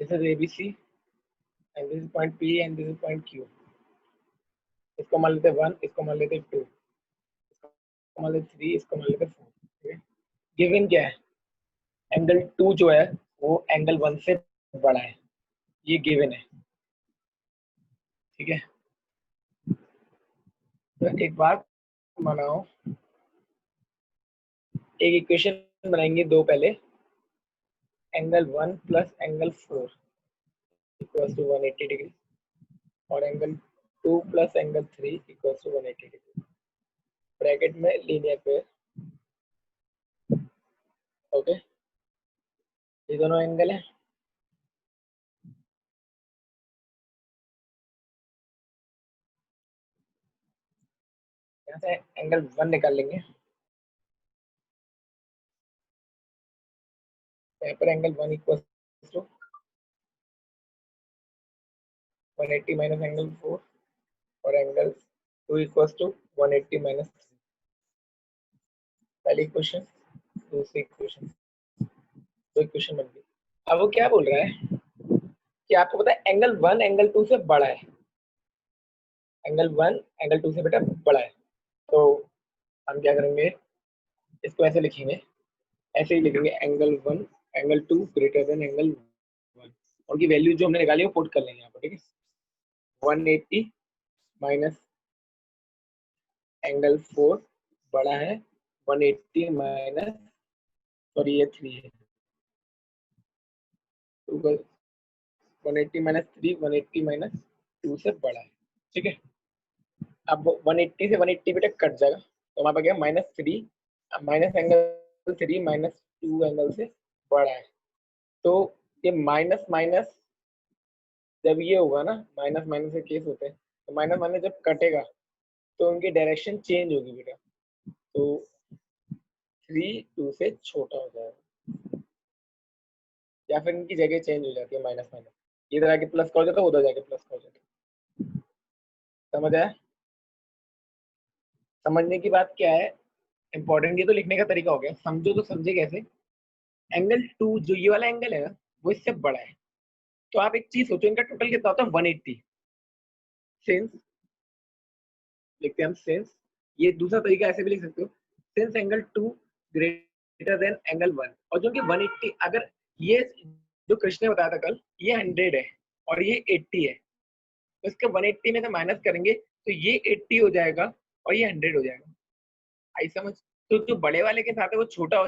This is ABC and this is point P and this is point Q। इसको मान लेते 1, इसको मान लेते 2, इसको मान लेते 3, इसको मान लेते 4। ठीक है, गिवन क्या है, एंगल 2 जो है वो एंगल 1 से बड़ा है, ये गिवन है। ठीक है, तो एक बात बनाओ, एक इक्वेशन बनाएंगे दो पहले, angle 1 plus angle 4 equals to 180 degree, और angle 2 plus angle 3 equals to 180 degree, bracket में लीनियर पेयर। ओके, ये दोनों एंगल है। यहाँ से एंगल 1 निकाल लेंगे, यहाँ पर angle 1 equals to 180 minus angle 4, और एंगल 2 इक्वल्स टू 180 माइनस 3। पहली इक्वेशन, दूसरी इक्वेशन, दो इक्वेशन बन गई। अब वो क्या बोल रहा है कि आपको पता है एंगल 1 एंगल 2 से बड़ा है, एंगल 1 एंगल 2 से बेटा बड़ा है। तो हम क्या करेंगे, इसको ऐसे लिखेंगे, ऐसे ही लिखेंगे, angle 1 angle 2 greater than angle 1, उनकी वैल्यू जो हमने निकाली वो पुट कर लेंगे यहाँ पर। ठीक है, 180 माइनस एंगल 4 बड़ा है 180 माइनस, सॉरी ये 3 है, 180 माइनस 3 180 माइनस 2 से बड़ा है। ठीक है, अब 180 से 180 बेटा कट जाएगा, तो हमारे पास गया -3, माइनस एंगल 3 माइनस 2 एंगल से बड़ा है। तो ये माइनस माइनस जब ये होगा ना, माइनस माइनस से केस होते हैं, तो माइनस माइनस जब कटेगा तो उनकी डायरेक्शन चेंज होगी बेटा, तो 3 2 से छोटा हो जाएगा, या फिर इनकी जगह चेंज हो जाती है, माइनस माइनस इधर आके प्लस का हो जाता है, उधर जाके प्लस का हो जाता है। समझ आया? समझने की बात क्या है, इंपॉर्टेंट, ये तो लिखने का तरीका हो गया, समझो तो समझे कैसे। एंगल 2 जो ये वाला एंगल है ना, वो इससे बड़ा है, तो आप एक चीज सोचो, इनका टोटल कितना होता है 180। सिंस लिखते हैं हम, सिंस, ये दूसरा तरीका ऐसे भी लिख सकते हो, since angle 2 greater than angle 1, और जो कि 180, अगर ये जो कृष्ण ने बताया था कल, ये 100 है और ये 80 है, तो इसके 180 में से माइनस करेंगे तो ये 80 हो जाएगा और ये 100 हो जाएगा। आई समझ? तो जो बड़े वाले के साथ है वो छोटा हो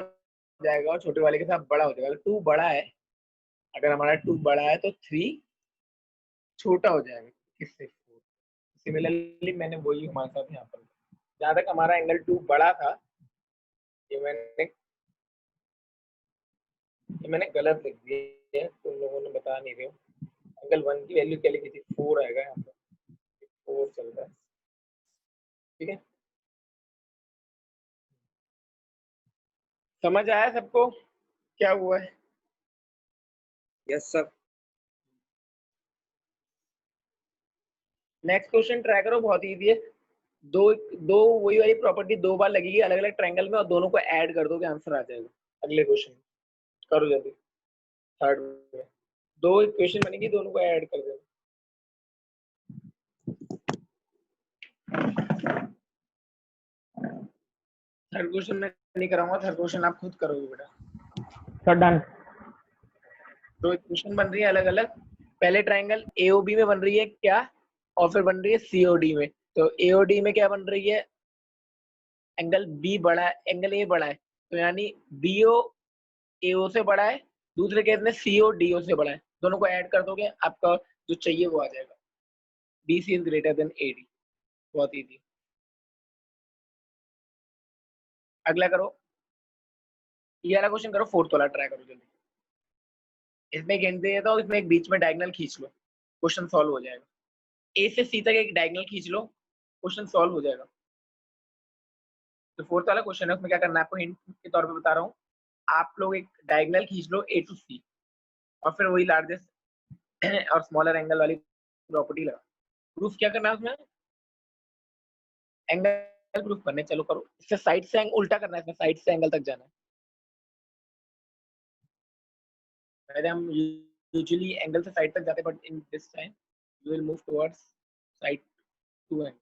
जाएगा और छोटे वाले के साथ बड़ा हो जाएगा। 2 बड़ा है, अगर हमारा 2 बड़ा है तो 3 छोटा हो जाएगा, किससे 4। सिमिलरली मैंने वही हमारे साथ यहाँ पर, जहाँ तक हमारा एंगल 2 बड़ा था, ये मैंने गलत लिख दिया है, तुम लोगों ने बता नहीं रहे हो। एंगल 1 की वैल्यू क्या लिखी थी, 4 आएगा यहाँ पर, 4 चल रहा है। ठीक है, समझ आया सबको क्या हुआ है? Yes sir. Next question try करो, बहुत इजी है। दो दो वही वाली प्रॉपर्टी दो बार लगेगी अलग अलग ट्रायंगल में, और दोनों को ऐड कर दो कि आंसर आ जाएगा। अगले क्वेश्चन करो जल्दी, थर्ड में दो इक्वेशन बनेगी, दोनों को ऐड कर देना। थर्ड क्वेश्चन मैं नहीं कराऊंगा, थर्ड क्वेश्चन आप खुद करोगे बेटा। Sir done. दो इक्वेशन बन रही है अलग अलग, पहले ट्रायंगल AOB में बन रही है क्या, और फिर बन रही है COD में। तो AOD में क्या बन रही है, एंगल B बड़ा है, एंगल A बड़ा है, तो यानी BO AO से बड़ा है, दूसरे केस में CO DO से बड़ा है, दोनों को ऐड कर दोगे आपका जो चाहिए वो आ जाएगा। BC is greater than AD, बहुत इजी। अगला करो, ये वाला क्वेश्चन करो, फोर्थ वाला ट्राई करो जल्दी। इसमें एक हिंट दे देता हूँ, इसमें एक बीच में डायगोनल खींच लो, क्वेश्चन सॉल्व हो जाएगा। A से C तक एक डायगोनल खींच लो, क्वेश्चन सॉल्व हो जाएगा। तो फोर्थ वाला क्वेश्चन है, उसमें क्या करना है आपको, हिंट के तौर पे बता रहा हूँ। आप लोग एक डायगोनल खींच लो A to C, और फिर वही लार्जेस्ट और स्मॉलर एंगल वाली प्रॉपर्टी लगा। प्रूफ क्या करना है उसमें, एंगल प्रूफ करने, चलो करो। इससे साइड से उल्टा करना है, इसमें साइड से एंगल तक जाना है। पहले हम usually एंगल से साइड तक जाते हैं, but in this time we will move towards side to angle.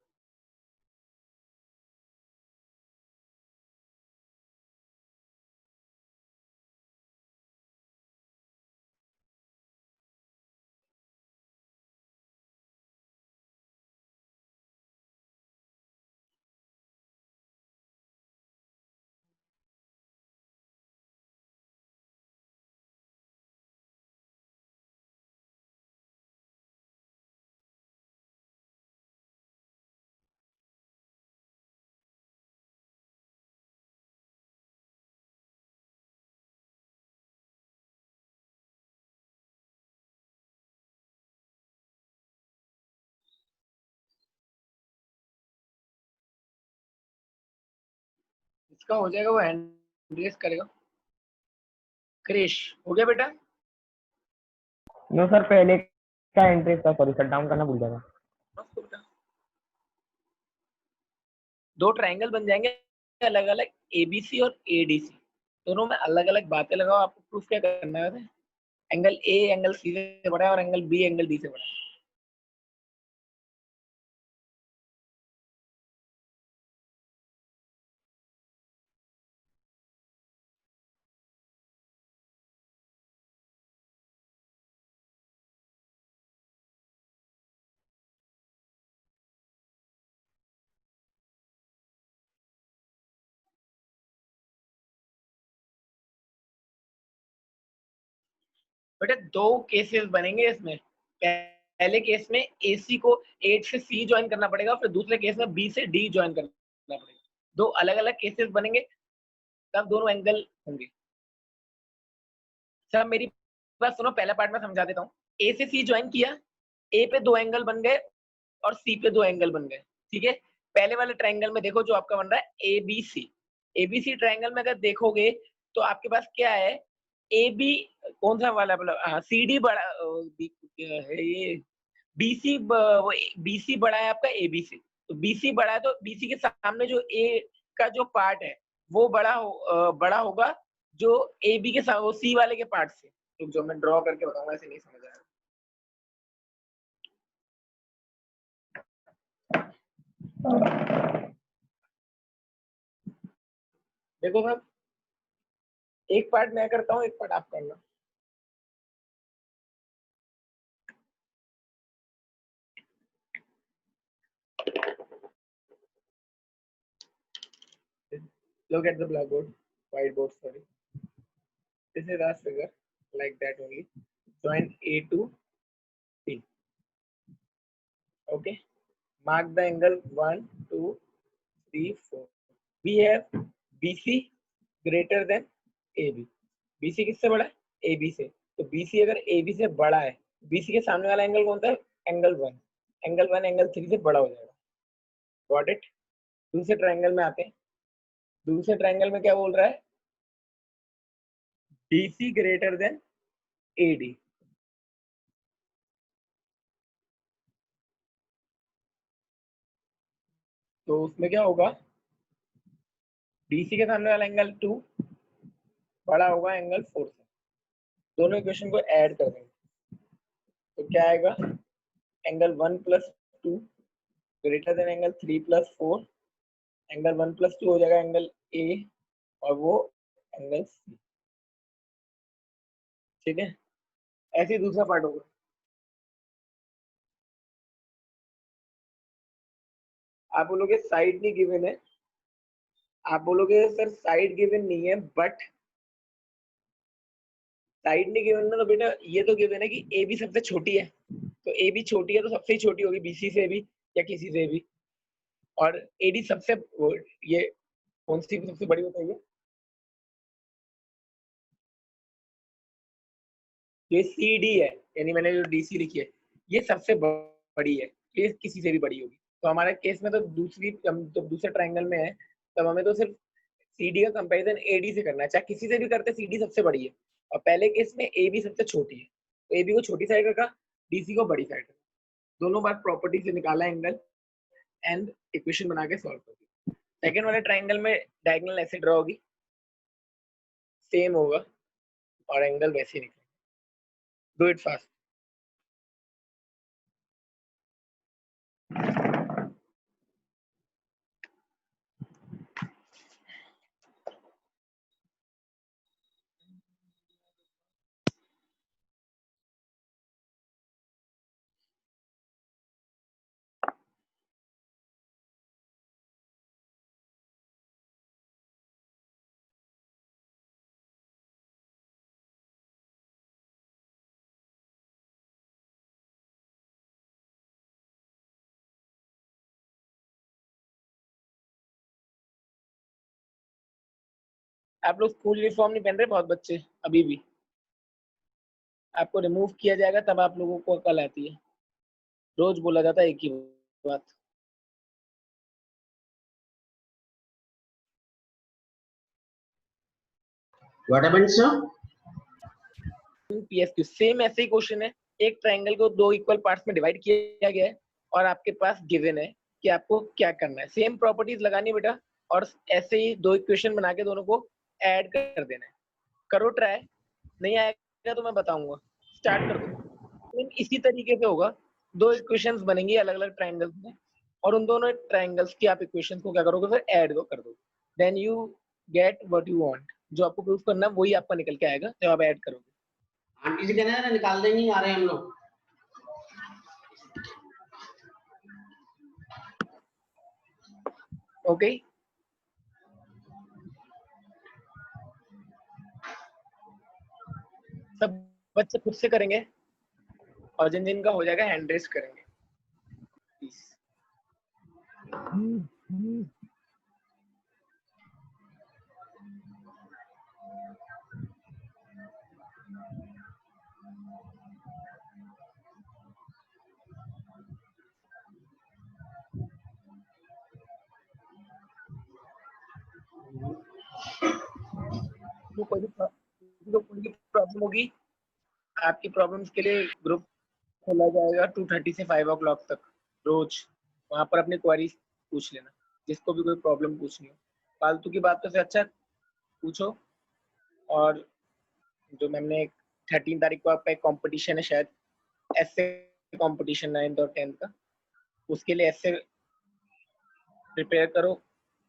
इसका हो जाएगा, वो हैंड रेस करेगा। क्रिश हो गया बेटा? नो सर, पहले का एंट्री था, सॉरी सर, डाउन करना भूल गया था। दो ट्रायंगल बन जाएंगे अलग अलग, एबीसी और एडीसी, दोनों में अलग अलग बातें लगाओ। आपको प्रूफ क्या करना है? एंगल ए एंगल सी से बड़ा है और एंगल बी एंगल डी से बड़ा है। बेटा दो केसेस बनेंगे इसमें। पहले केस में AC को 8 से C ज्वाइन करना पड़ेगा, फिर दूसरे केस में B से D ज्वाइन करना पड़ेगा। दो अलग अलग केसेस बनेंगे, तब दोनों एंगल होंगे। सब मेरी बात सुनो, पहला पार्ट में समझा देता हूँ। A से C ज्वाइन किया, A पे दो एंगल बन गए और C पे दो एंगल बन गए, ठीक है। पहले वाले ट्रायंगल में देखो जो आपका बन रहा है ABC। ABC ट्रायंगल में अगर देखोगे तो आपके पास क्या है, AB कौन सा वाला, मतलब CD बड़ा है, ये BC वो BC बड़ा है आपका AB से। तो BC बड़ा है तो BC के सामने जो A का जो पार्ट है वो बड़ा होगा जो AB के साथ, वो C वाले के पार्ट से। तो जो मैं ड्रॉ करके बताऊंगा, ऐसे नहीं समझ आएगा। देखो साहब, एक पार्ट मैं करता हूँ, एक पार्ट आप करना। Look at the blackboard, whiteboard, sorry. This is our figure, like that only. Join A to C. Okay. Mark the angle 1, 2, 3, 4. We have BC greater than AB. BC किससे बड़ा है? AB से। तो BC अगर AB से बड़ा है, BC के सामने वाला एंगल कौन सा है? एंगल 1। एंगल 1 एंगल 3 से बड़ा हो जाएगा। Got it? दूसरे ट्रायंगल में आते हैं। दूसरे ट्रायंगल में क्या बोल रहा है? BC greater than AD। तो उसमें क्या होगा? BC के सामने वाला एंगल 2 बड़ा होगा एंगल 4 से। दोनों इक्वेशन को ऐड कर देंगे तो क्या आएगा? Angle 1 + 2 greater than angle 3 + 4। Angle 1 + 2 हो जाएगा एंगल A और वो एंगल C, ठीक है। ऐसे ही दूसरा पार्ट होगा। आप बोलोगे साइड नहीं गिवन है, आप बोलोगे सर साइड गिवन नहीं है, बट साइड नहीं गिवन है तो बेटा ये तो गिवन है कि AB सबसे छोटी है, तो AB छोटी है तो सबसे ही छोटी होगी BC से भी या किसी से भी। और AD सबसे, ये कौन सी सबसे बड़ी बताइए? ये CD है, यानी मैंने जो DC लिखी है ये सबसे बड़ी है, ये किसी से भी बड़ी होगी। तो हमारे केस में तो दूसरे ट्रायंगल में है, तब हमें तो सिर्फ CD का कंपैरिजन AD से करना है, चाहे किसी से भी करते CD सबसे बड़ी है। और पहले केस में AB सबसे छोटी है, तो AB को छोटी साइड रखा, DC को बड़ी साइड रखा। दोनों बार प्रॉपर्टी से निकाला एंगल एंड इक्वेशन बना के सॉल्व कर दिया। सेकंड वाले ट्रायंगल में डायगोनल ऐसे ड्रॉ होगी, सेम होगा और एंगल वैसे ही निकलेगा। Do it fast. आप लोग स्कूल यूनिफॉर्म नहीं पहन रहे बहुत बच्चे अभी भी। आपको रिमूव किया जाएगा तब आप लोगों को अकल आती है। रोज बोला जाता है एक ही बात। What happened, sir? PSQ same ऐसे ही क्वेश्चन है। एक ट्रायंगल को दो इक्वल पार्ट्स में डिवाइड किया गया है और आपके पास गिवन है कि आपको क्या करना है। सेम प्रॉपर्टीज लगानी है बेटा और ऐसे ही दो इक्वेशन बना के दोनों को ऐड कर देना है। करो ट्राई, नहीं आएगा तो मैं बताऊंगा। स्टार्ट कर दो। इसी तरीके से होगा, दो इक्वेशंस बनेंगी अलग अलग ट्रायंगल्स में और उन दोनों ट्रायंगल्स की आप इक्वेशंस को क्या करोगे फिर ऐड कर दो। Then you get what you want. जो आपको प्रूफ करना है वही आपका निकल के आएगा जब आप ऐड करोगे। आंटी जी कहना है निकाल देंगे, आ रहे हैं हम लोग। ओके सब बच्चे खुद से करेंगे और जिन जिन का हो जाएगा हैंड रेस करेंगे प्लीज। कोई भी प्रॉब्लम होगी, आपकी प्रॉब्लम्स के लिए ग्रुप खोला जाएगा 2:30 से 5 o'clock तक रोज। वहां पर अपनी क्वेरीज पूछ लेना, जिसको भी कोई प्रॉब्लम पूछनी हो। फालतू की बातों से अच्छा पूछो। और जो मैंने 13 तारीख को आपका एक कंपटीशन है शायद, ऐसे कंपटीशन 9th और 10th का, उसके लिए ऐसे प्रिपेयर करो।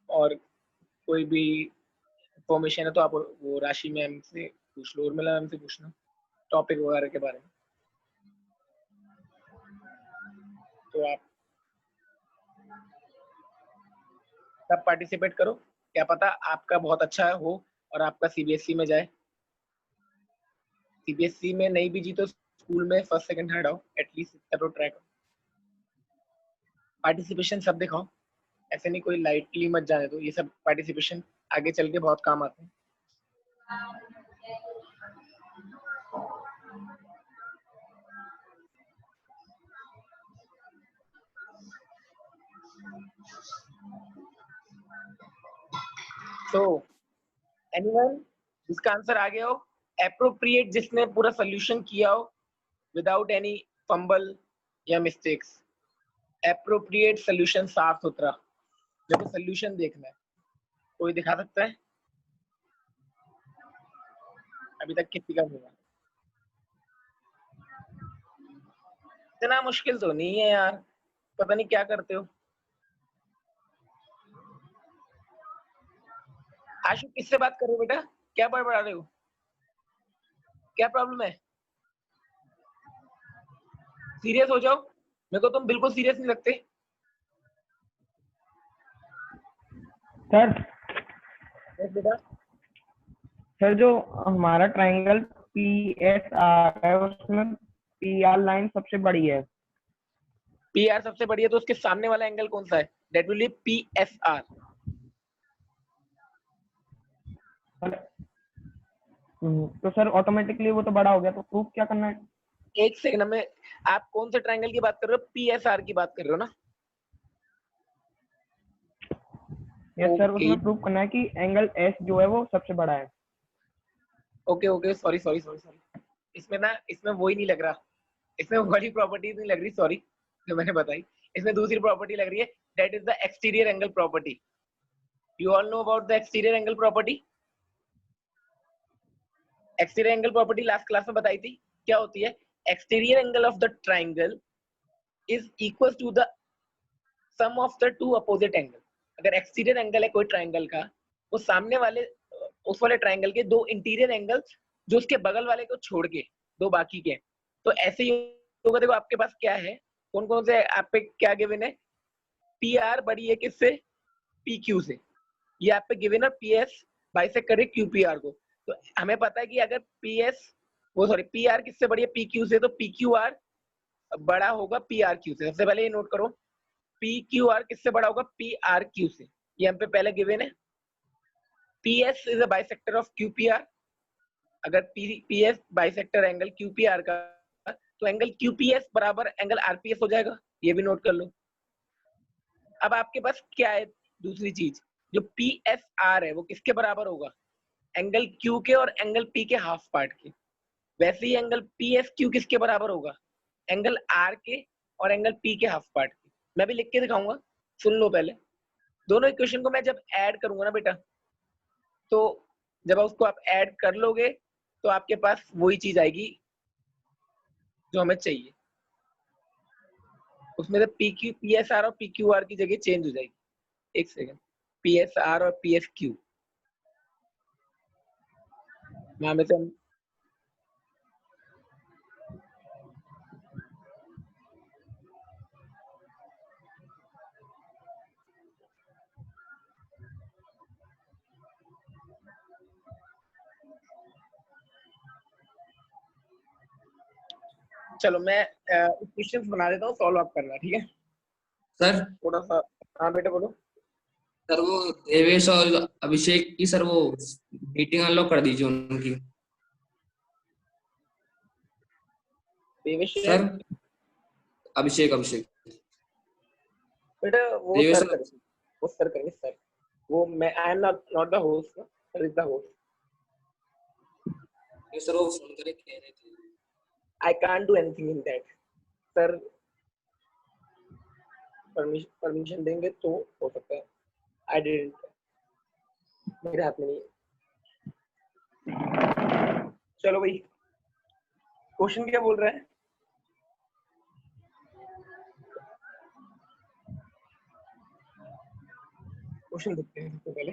और कोई भी इंफॉर्मेशन है तो आप वो राशि मैम से पूछ लो, उर्मिला मैम से पूछना टॉपिक वगैरह के बारे में। तो आप सब पार्टिसिपेट करो, क्या पता आपका बहुत अच्छा हो और आपका सीबीएसई में जाए। सीबीएसई में नहीं भी जीतो स्कूल में फर्स्ट सेकंड थर्ड आओ, एटलीस्ट इतना तो ट्राई करो। पार्टिसिपेशन सब दिखाओ, ऐसे नहीं कोई लाइटली मत जाने दो। ये सब पार्टिसिपेशन आगे चल के बहुत काम आते हैं। तो एनीवन जिसका आंसर आ गया हो, एप्रोप्रिएट जिसने पूरा सोल्यूशन किया हो विदाउट एनी फंबल या मिस्टेक्स, एप्रोप्रिएट सोल्यूशन साफ सुथरा। मेरे को सोल्यूशन देखना है, कोई दिखा सकता है? अभी तक किसी का नहीं है। इतना मुश्किल तो नहीं है यार, पता नहीं क्या करते हो। आशु किससे बात कर रहे हो बेटा? क्या बड़बड़ा रहे हो? क्या प्रॉब्लम है? सीरियस हो जाओ, मेरे को तुम बिल्कुल सीरियस नहीं लगते। सर yes, बेटा सर जो हमारा ट्रायंगल PSR है उसमें PR लाइन सबसे बड़ी है। PR सबसे बड़ी है तो उसके सामने वाला एंगल कौन सा है? That will B PSR। तो सर ऑटोमेटिकली वो तो बड़ा हो गया, तो प्रूफ क्या करना है? एक सेकंड में, आप कौन से ट्रायंगल की बात कर रहे हो? PSR की बात कर रहे हो ना? यस सर, उसमें प्रूफ करना है कि एंगल S जो है वो सबसे बड़ा है। ओके सॉरी इसमें वही नहीं लग रहा, इसमें वाली प्रॉपर्टी नहीं लग रही, सॉरी जो मैंने बताई। इसमें दूसरी प्रॉपर्टी लग रही है, that is the exterior angle property. You all know about the exterior angle property? Exterior angle property last class में बताई थी क्या होती है, exterior angle of the triangle is equal to the sum of the two opposite angle. अगर exterior angle है कोई triangle का, वो सामने वाले उस वाले ट्राइंगल के दो इंटीरियर एंगल जो उसके बगल वाले को छोड़ के दो बाकी के, तो ऐसे ही होगा। देखो आपके पास क्या है, कौन कौन से आप पे क्या गिवन है, पी आर बड़ी है किससे, पी क्यू से। ये आप पे गिवन है पी एस बाइसेक्ट करे क्यू पी आर को। तो हमें पता है कि अगर पी एस वो सॉरी पी आर किससे बड़ी है, पी क्यू से, तो पी क्यू आर बड़ा होगा पी आर क्यू से। सबसे पहले ये नोट करो, पी क्यू आर किससे बड़ा होगा, पी आर क्यू से। ये हम पे पहले गिवन है। P S is a bisector of Q P R. अगर P S bisector angle Q P R का, तो एंगल क्यू पी एस बराबर एंगल आर पी एस हो जाएगा। ये भी नोट कर लो। अब आपके पास क्या है, दूसरी चीज, जो पी एस आर है वो किसके बराबर होगा, एंगल क्यू के और एंगल पी के हाफ पार्ट के। वैसे ही एंगल पी एस क्यू किसके बराबर होगा, एंगल आर के और एंगल पी के हाफ पार्ट के। मैं भी लिख के दिखाऊंगा, सुन लो पहले। दोनों इक्वेशन को मैं जब ऐड करूंगा ना बेटा, तो जब उसको आप ऐड कर लोगे तो आपके पास वही चीज आएगी जो हमें चाहिए। उसमें से P Q P S R और पी क्यू आर की जगह चेंज हो जाएगी। एक सेकेंड, पी एस आर और पी एस क्यू में से हम चलो मैं क्वेश्चंस बना देता हूँ, सॉल्व आप करना, ठीक है। सर थोड़ा सा, हाँ बेटा बोलो। सर वो देवेश और अभिषेक की सर वो मीटिंग अनलॉक कर दीजिए उनकी। देवेश सर अभिषेक बेटा वो देवेश सर करेंगे, वो सर करेंगे सर। वो मैं I am not the host, sir is the host. Sir वो फोन करके कह रहे थे I can't do anything in that. Sir permission देंगे तो हो सकता है। आई डिडंट, मेरे हाथ में नहीं है। चलो भाई, क्वेश्चन क्या बोल रहा है, क्वेश्चन देखते हैं सबसे पहले।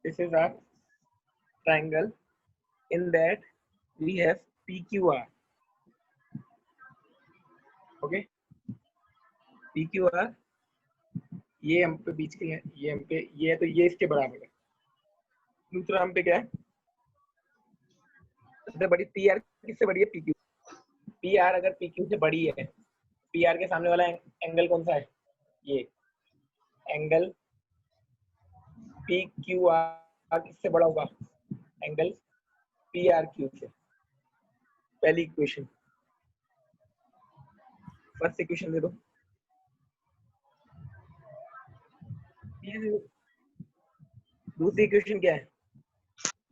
This is our triangle in that we have P Q R. Okay, P Q R ये हम पे बीच के है, ये हम पे ये है, तो ये इसके बराबर है। दूसरा हम पे क्या है, सबसे बड़ी पी आर किससे बड़ी है, पी क्यू। पी आर अगर पी क्यू से बड़ी है, पी आर के सामने वाला एंगल कौन सा है, ये एंगल पी क्यू आर किससे बड़ा होगा, एंगल पी आर क्यू से। पहली इक्वेशन, फर्स्ट इक्वेशन दे दो। दूसरी इक्वेशन क्या है,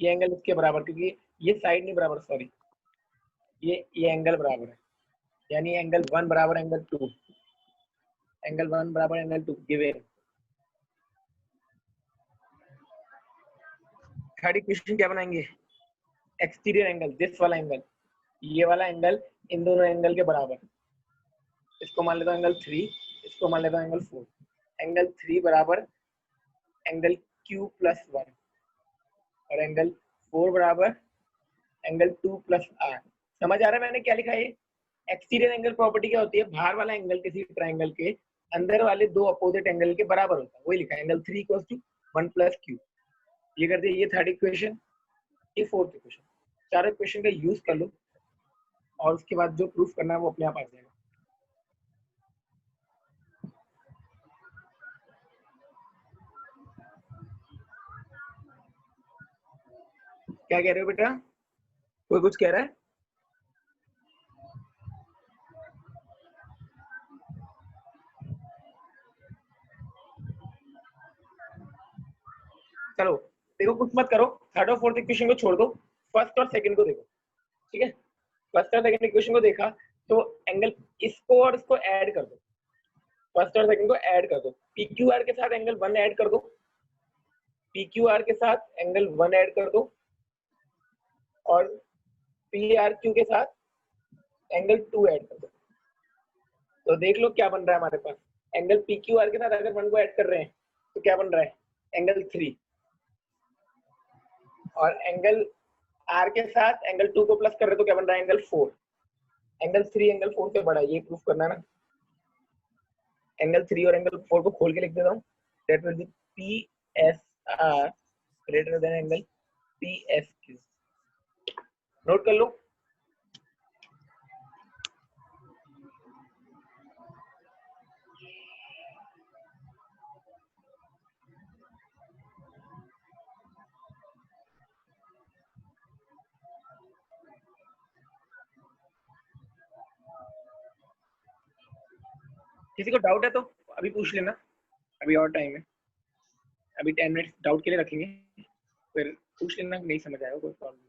ये एंगल इसके बराबर, क्योंकि ये साइड नहीं बराबर, सॉरी ये एंगल बराबर है, यानी एंगल 1 बराबर एंगल 2, एंगल 1 बराबर एंगल 2 गिवन। थर्ड इक्वेशन क्या बनाएंगे, एक्सटीरियर एंगल, दिस वाला एंगल, ये वाला एंगल इन दोनों एंगल के बराबर। इसको मान लेता हूँ एंगल 3, इसको मान लेता हूँ एंगल 4। एंगल 3 बराबर एंगल Q प्लस 1 और एंगल 4 बराबर एंगल 2 प्लस R। समझ आ रहा है मैंने क्या लिखा है। एक्सटीरियर एंगल प्रॉपर्टी क्या होती है, बाहर वाला एंगल किसी ट्राइंगल के अंदर वाले दो अपोजिट एंगल के बराबर होता है, वही लिखा है, angle 3 equals to 1 plus Q। ये कर दिया, ये थर्ड इक्वेशन, ये फोर्थ इक्वेशन। चारों इक्वेशन का यूज कर लो और उसके बाद जो प्रूफ करना है वो अपने आप आ जाएगा। क्या कह रहे हो बेटा, कोई कुछ कह रहा है, चलो देखो कुछ मत करो, थर्ड और फोर्थ इक्वेशन को छोड़ दो, फर्स्ट और सेकंड को देखो, ठीक है। फर्स्ट और सेकंड इक्वेशन को देखा तो एंगल इसको और इसको ऐड कर दो, फर्स्ट और सेकंड को ऐड कर दो, पी क्यू आर के साथ एंगल 1 ऐड कर दो, पी क्यू आर के साथ एंगल 1 ऐड कर दो, और पी आर क्यू के साथ एंगल 2 ऐड कर दो, तो देख लो क्या बन रहा है हमारे पास। एंगल पी क्यू आर के साथ अगर 1 को ऐड कर रहे हैं तो क्या बन रहा है, एंगल 3, और एंगल आर के साथ एंगल 2 को प्लस कर रहे हैं तो क्या बन रहा है, एंगल 4। एंगल 3 एंगल 4 से बड़ा है, ये प्रूफ करना है ना। एंगल 3 और एंगल 4 को खोल के लिख देता हूँ, that will B P S R greater than angle P S Q. Note कर लो। किसी को डाउट है तो अभी पूछ लेना, अभी और टाइम है, अभी 10 मिनट डाउट के लिए रखेंगे, फिर पूछ लेना, नहीं समझ आएगा कोई प्रॉब्लम नहीं।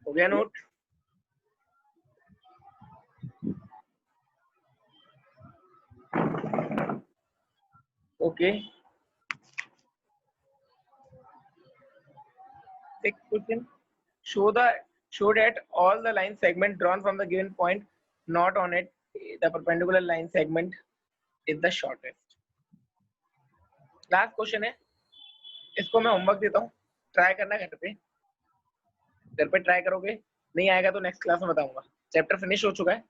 हो गया note? Okay, next question. Show that all the line segment drawn from the given point not on it, the perpendicular line segment is the shortest. Last question है, इसको मैं होमवर्क देता हूँ, ट्राई करना घर पे ट्राई करोगे, नहीं आएगा तो नेक्स्ट क्लास में बताऊंगा। चैप्टर फिनिश हो चुका है,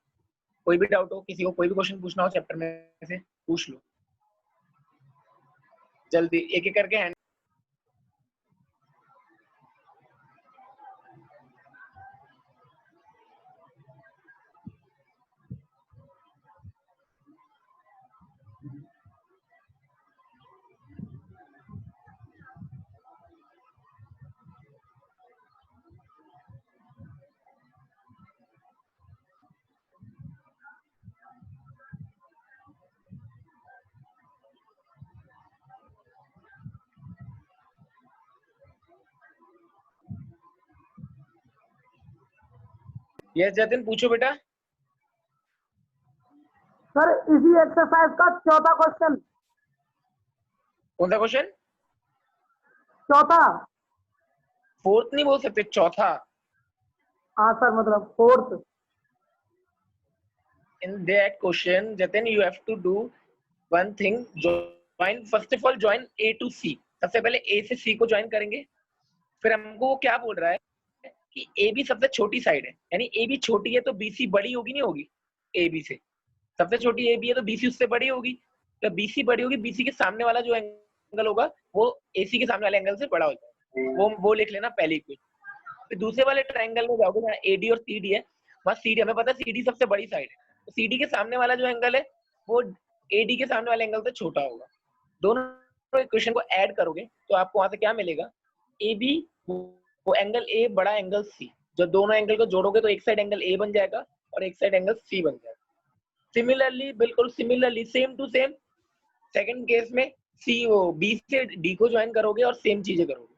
कोई भी डाउट हो, किसी को कोई भी क्वेश्चन पूछना हो चैप्टर में से पूछ लो, जल्दी एक एक करके हैंड। यस जतिन पूछो बेटा। सर इसी एक्सरसाइज का चौथा क्वेश्चन। कौन सा क्वेश्चन? चौथा। फोर्थ नहीं बोल सकते, चौथा। हाँ सर, मतलब fourth. In that question, Jatin, you have to do one thing. Join first of all, join A to C. सबसे पहले A से C को ज्वाइन करेंगे, फिर हमको वो क्या बोल रहा है कि AB सबसे छोटी साइड है, यानी AB छोटी है तो BC बड़ी होगी, नहीं होगी? AB से सबसे छोटी AB है तो BC उससे बड़ी होगी, तो BC बड़ी होगी, BC के सामने वाला जो एंगल होगा वो AC के सामने वाले एंगल से बड़ा होगा, वो लिख लेना पहली इक्वेशन। फिर दूसरे वाले ट्रायंगल में जाओगे जहाँ AD और CD है, वहाँ CD हमें पता है CD सबसे बड़ी साइड है, तो CD के सामने वाला जो एंगल है वो AD के सामने वाले एंगल से छोटा होगा। दोनों इक्वेशन को ऐड करोगे तो आपको वहां से क्या मिलेगा, AB वो एंगल A बड़ा एंगल C, जब दोनों एंगल को जोड़ोगे तो एक साइड एंगल A बन जाएगा और एक साइड एंगल C बन जाएगा। सिमिलरली, बिल्कुल similarly, same to same second case में C वो B से D को ज्वाइन करोगे और सेम चीजें करोगे।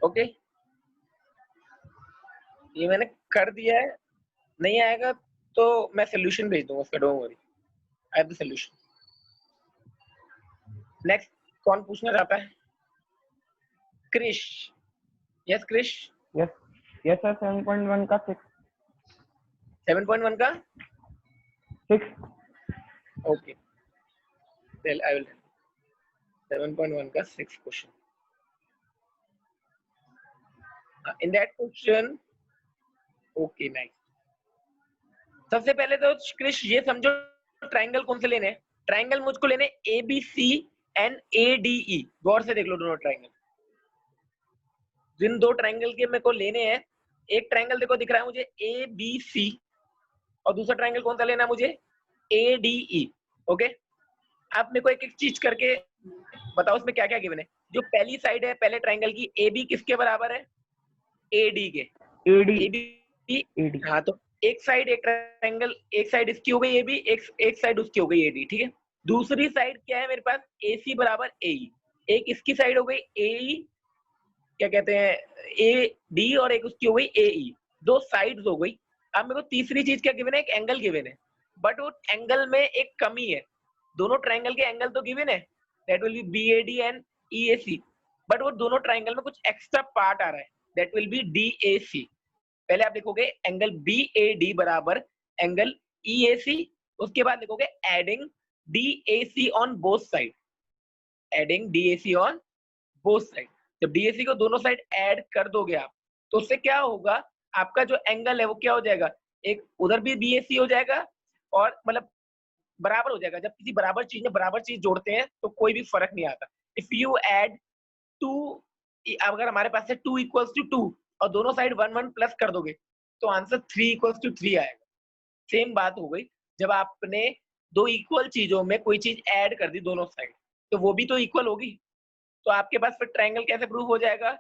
ओके, ये मैंने कर दिया है, नहीं आएगा तो मैं सोल्यूशन भेज दूंगा उसका, don't worry, I have the solution. Next कौन पूछना चाहता है? Krish. Yes Krish. Yes yes sir, 7.1 का 6। 7.1 का 6। ओके, टेल आई विल 7.1 का 6 question. In that question, okay nice. सबसे पहले तो क्रिश ये समझो ट्रायंगल कौन से लेने हैं। ट्रायंगल मुझको लेने ABC एंड ADE, गौर से देख लो दोनों ट्रायंगल। जिन दो ट्रायंगल के मेरे को लेने हैं, एक ट्रायंगल देखो दिख रहा है मुझे ABC और दूसरा ट्रायंगल कौन सा लेना है मुझे, ADE। ओके, आप मेरे को एक एक चीज करके बताओ उसमें क्या क्या गिवन है। जो पहली साइड है पहले ट्राइंगल की, ए बी किसके बराबर है? ए डी के। एडी ए बी, एडी हाँ तो एक साइड, एक ट्राइंगल, एक साइड इसकी हो गई ए बी, एक साइड उसकी हो गई ए डी, ठीक है। दूसरी साइड क्या है मेरे पास? ए सी बराबर ए ई। एक इसकी साइड हो गई ए ई, क्या कहते हैं, ए डी, और एक उसकी हो गई ए ई। दो साइड्स हो गई। अब मेरे को तीसरी चीज क्या गिवन है? एक एंगल गिवन है, बट वो एंगल में एक कमी है। दोनों ट्राइंगल के एंगल तो गिवन है, that will be B A D and E A C, but वो दोनों ट्राइंगल में कुछ एक्स्ट्रा पार्ट आ रहा है, that will be D A C. पहले आप लिखोगे एंगल बी ए डी बराबर एंगल ई ए सी, उसके बाद लिखोगे adding D A C on both side, adding D A C on both side. जब डी ए सी को दोनों साइड ऐड कर दोगे आप, तो उससे क्या होगा, आपका जो एंगल है वो क्या हो जाएगा, एक उधर भी बी ए सी हो जाएगा, और मतलब बराबर हो जाएगा। जब किसी बराबर चीज में बराबर चीज जोड़ते हैं तो कोई भी फर्क नहीं आता। इफ यू ऐड टू, अगर हमारे पास है 2 इक्वल्स टू 2 और दोनों साइड 1 1 प्लस कर दोगे तो आंसर 3 इक्वल्स टू 3 आएगा। सेम बात हो गई जब आपने दो इक्वल चीजों में कोई चीज ऐड कर दी दोनों साइड, तो वो भी तो इक्वल होगी। तो आपके पास फिर ट्रायंगल कैसे प्रूव हो जाएगा?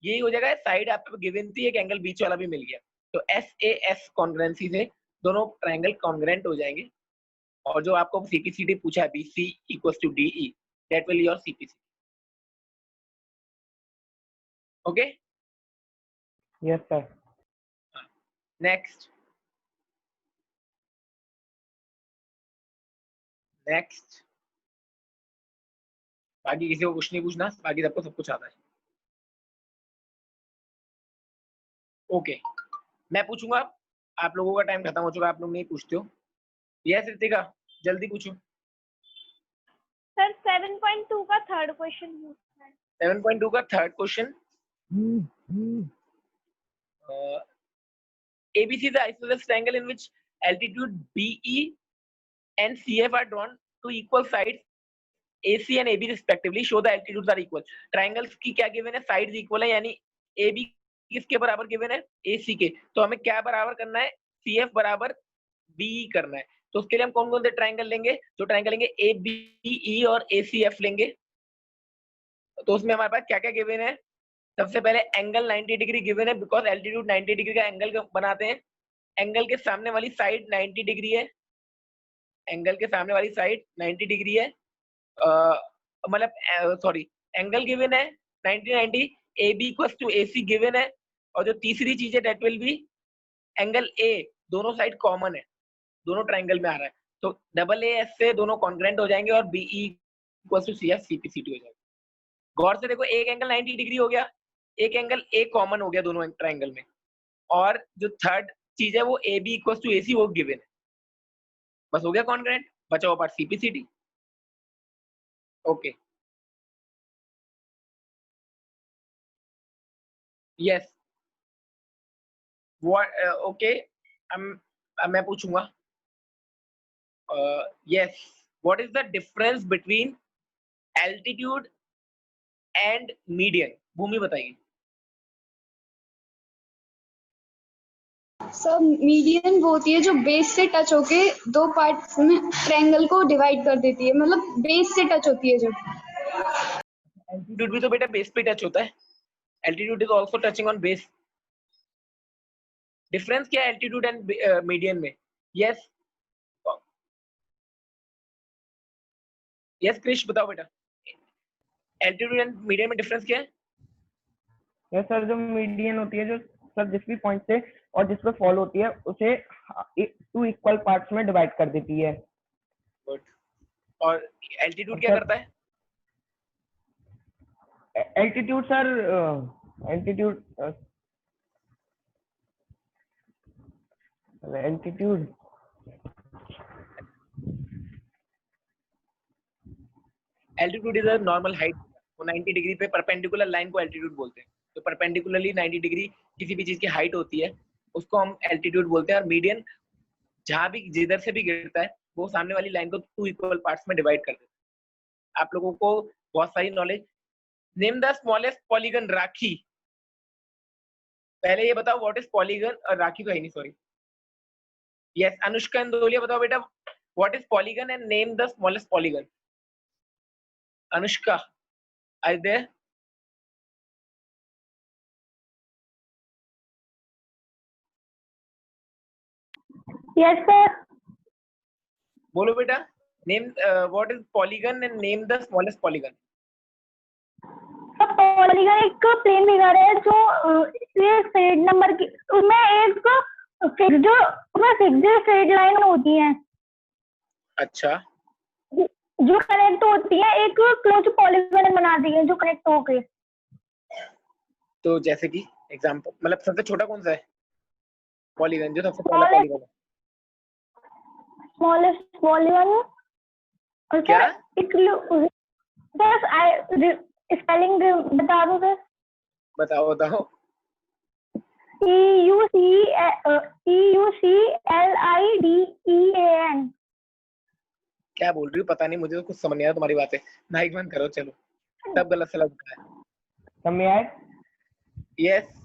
यही हो जाएगा, साइड आपको गिवन थी, एक एंगल बीच वाला भी मिल गया, तो एस ए एस कॉन्ग्रुएंसी से दोनों ट्रायंगल कॉन्ग्रुएंट हो जाएंगे। और जो आपको सीपीसीटी पूछा है, BC equals to DE, that will your CPCT. Okay, yes sir. Next next बाकी किसी को कुछ नहीं पूछना, बाकी सबको सब कुछ आता है। ओके, मैं पूछूंगा, आप लोगों का टाइम खत्म हो चुका है, आप लोग नहीं पूछते हो। यस रितिका, जल्दी पूछो। सर 7.2 का थर्ड क्वेश्चन पूछना है। 7.2 का third question, ABC is the isosceles triangle in which altitude BE and CF are drawn to equal sides AC and AB respectively. Show the altitudes are equal. Triangles की क्या given है? Sides equal है, यानी AB किसके बराबर given है? AC के। तो हमें क्या बराबर करना है? CF बराबर BE करना है। तो उसके लिए हम कौन कौन से ट्राइंगल लेंगे? जो ट्राइंगल लेंगे ABE और ACF लेंगे। तो उसमें हमारे पास क्या क्या गिवन है? सबसे पहले एंगल 90 डिग्री गिवन है, बिकॉज एल्टीट्यूड 90 डिग्री का एंगल बनाते हैं। एंगल के सामने वाली साइड 90 डिग्री है, एंगल के सामने वाली साइड 90 डिग्री है, मतलब सॉरी, एंगल गिवन है 90 90, A B equals to A C given है। और जो तीसरी चीज है that will be angle A, दोनों साइड कॉमन है, दोनों ट्राइंगल में आ रहा है, तो डबल ए एस से दोनों कॉन्ग्रुएंट हो जाएंगे और B E equals to C F C P C T हो जाएगा। गौर से देखो, एक एंगल 90 डिग्री हो गया, एक एंगल ए कॉमन हो गया दोनों ट्राइंगल में, और जो थर्ड चीज है वो A B equals to A C वो गिवन है। बस हो गया कॉन्ग्रुएंट, बचा हुआ part CPCT. Okay, yes, what, okay, मैं पूछूंगा। Yes, what is the difference between altitude and median? Bhumi बताइए। सर मीडियन वो होती है जो बेस से टच होके दो पार्ट्स में ट्रायंगल को डिवाइड कर देती है, मतलब बेस से टच होती है जब। एल्टीट्यूड भी तो बेटा बेस पे टच होता है, altitude is also touching on base. Difference क्या है एल्टीट्यूड एंड मीडियन में? यस यस क्रिश बताओ बेटा, एल्टीट्यूड एंड मीडियन में डिफरेंस क्या है? यस सर, जो मीडियन होती है, जो सर जिस भी पॉइंट से और जिस पे फॉल होती है उसे 2 इक्वल पार्ट्स में डिवाइड कर देती है। गुड। और एल्टीट्यूड क्या करता है? Altitude sir, altitude altitude altitude is a normal height, वो 90 डिग्री पे परपेंडिकुलर लाइन को एल्टीट्यूड बोलते हैं। तो परपेंडिकुलरली 90 डिग्री किसी भी चीज की हाइट होती है उसको हम एल्टीट्यूड बोलते हैं। और मीडियन जहां भी जिधर से भी गिरता है वो सामने वाली लाइन को 2 इक्वल पार्ट्स में डिवाइड कर देता है। आप लोगों को बहुत सारी knowledge. Name the smallest polygon Rakhi. पहले ये बताओ व्हाट इज पॉलीगन, और राखी तो है नहीं, सॉरी। यस अनुष्का इंदोलिया बताओ बेटा, What is polygon and name the smallest polygon? Anushka, are you there? Yes, sir. बोलो बेटा. Name what is polygon and name the smallest polygon. Polygon एक प्लेन फिगर है जो ये स्ट्रेट नंबर की उसमें एक फिक्स जो उसमें फिक्स्ड स्ट्रेट लाइन होती है अच्छा. जो कनेक्ट होती है एक क्लोज पॉलीगन बनाती है जो कनेक्ट होके. तो जैसे कि एग्जांपल मतलब सबसे छोटा कौन सा है पॉलीगन जो सबसे पहला पॉलीगन है? Smallest polygon. और क्या? बस आई स्पेलिंग बता दो सर. बताओ बताओ. EUCLIDEAN. क्या बोल रही हो पता नहीं मुझे तो कुछ समझ नहीं आ रहा तुम्हारी बातें. माइक बंद करो चलो. सब गलत सलत है. समय आए यस.